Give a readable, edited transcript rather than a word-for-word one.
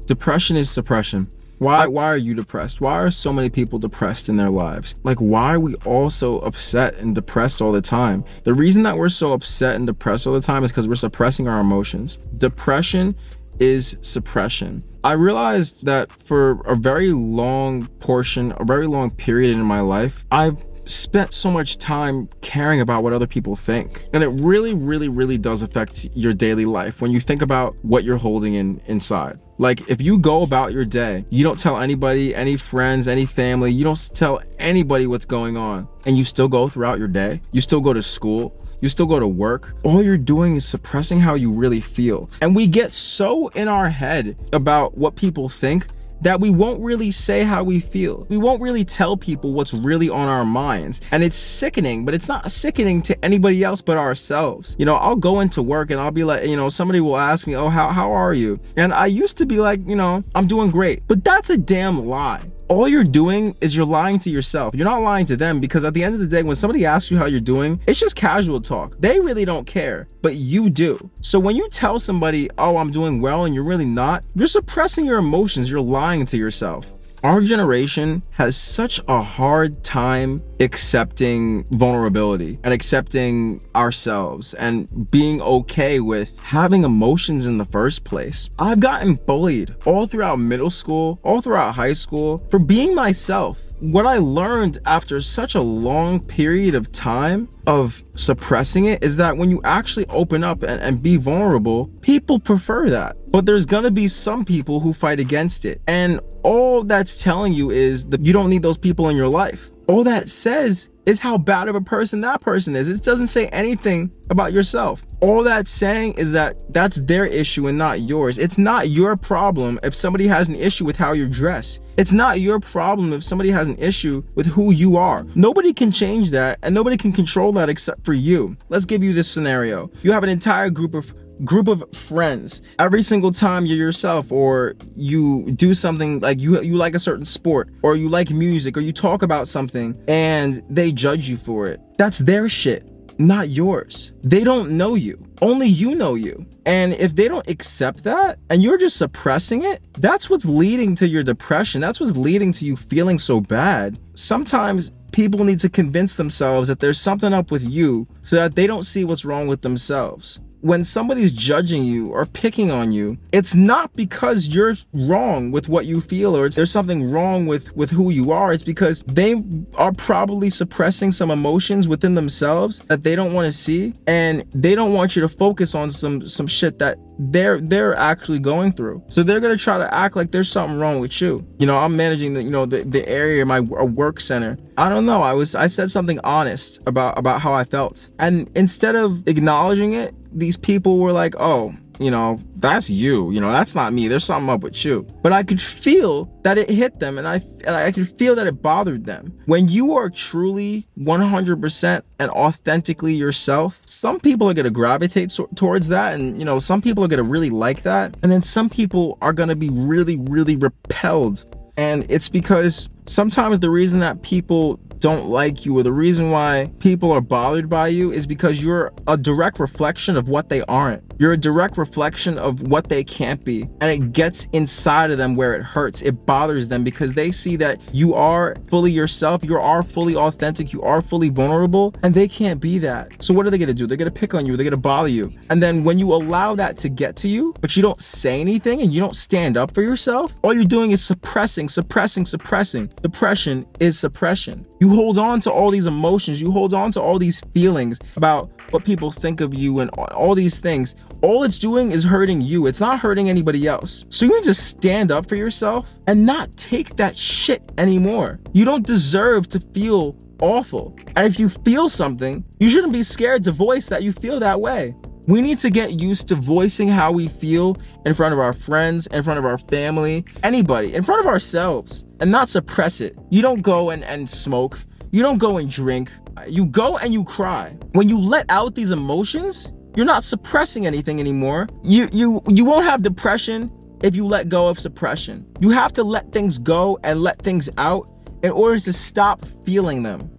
Depression is suppression. Why are you depressed? Why are so many people depressed in their lives? Like, why are we all so upset and depressed all the time? The reason that we're so upset and depressed all the time is because we're suppressing our emotions. Depression is suppression. I realized that for a very long period in my life, I've spent so much time caring about what other people think. And it really does affect your daily life when you think about what you're holding inside. Like, if you go about your day, you don't tell anybody, any friends, any family, you don't tell anybody what's going on, and you still go throughout your day, you still go to school, you still go to work, all you're doing is suppressing how you really feel. And we get so in our head about what people think that we won't really say how we feel. We won't really tell people what's really on our minds. And it's sickening, but it's not sickening to anybody else but ourselves. You know, I'll go into work and I'll be like, you know, somebody will ask me, oh, how are you? And I used to be like, you know, I'm doing great. But that's a damn lie. All you're doing is you're lying to yourself. You're not lying to them, because at the end of the day, when somebody asks you how you're doing, it's just casual talk. They really don't care, but you do. So when you tell somebody, oh, I'm doing well, and you're really not, you're suppressing your emotions. You're lying to yourself. Our generation has such a hard time accepting vulnerability and accepting ourselves and being okay with having emotions in the first place. I've gotten bullied all throughout middle school, all throughout high school for being myself. What I learned after such a long period of time of suppressing it is that when you actually open up and be vulnerable, people prefer that. But there's gonna be some people who fight against it. And all that's telling you is that you don't need those people in your life. All that says is how bad of a person that person is. It doesn't say anything about yourself. All that's saying is that that's their issue and not yours. It's not your problem if somebody has an issue with how you dress. It's not your problem if somebody has an issue with who you are. Nobody can change that, and nobody can control that except for you. Let's give you this scenario. You have an entire group of friends. Every single time you're yourself, or you do something like you like a certain sport, or you like music, or you talk about something and they judge you for it. That's their shit, not yours. They don't know you. Only you know you. And if they don't accept that and you're just suppressing it, that's what's leading to your depression. That's what's leading to you feeling so bad. Sometimes people need to convince themselves that there's something up with you so that they don't see what's wrong with themselves. When somebody's judging you or picking on you, it's not because you're wrong with what you feel or there's something wrong with who you are. It's because they are probably suppressing some emotions within themselves that they don't want to see, and they don't want you to focus on some shit that they're actually going through. So they're gonna try to act like there's something wrong with you. You know, I'm managing the area of my work center. I don't know. I said something honest about how I felt, and instead of acknowledging it, these people were like, oh, you know, that's you, you know, that's not me, there's something up with you. But I could feel that it hit them, and I could feel that it bothered them. When you are truly 100% and authentically yourself, some people are going to gravitate towards that, and you know, some people are going to really like that, and then some people are going to be really repelled. And it's because sometimes the reason that people don't like you, or the reason why people are bothered by you, is because you're a direct reflection of what they aren't. You're a direct reflection of what they can't be, and it gets inside of them where it hurts. It bothers them because they see that you are fully yourself, you are fully authentic, you are fully vulnerable, and they can't be that. So what are they gonna do? They're gonna pick on you, they're gonna bother you. And then when you allow that to get to you, but you don't say anything and you don't stand up for yourself, all you're doing is suppressing. Depression is suppression. You hold on to all these emotions, you hold on to all these feelings about what people think of you and all these things. All it's doing is hurting you. It's not hurting anybody else. So you need to stand up for yourself and not take that shit anymore. You don't deserve to feel awful. And if you feel something, you shouldn't be scared to voice that you feel that way. We need to get used to voicing how we feel in front of our friends, in front of our family, anybody, in front of ourselves, and not suppress it. You don't go and smoke. You don't go and drink. You go and you cry. When you let out these emotions, you're not suppressing anything anymore. You won't have depression if you let go of suppression. You have to let things go and let things out in order to stop feeling them.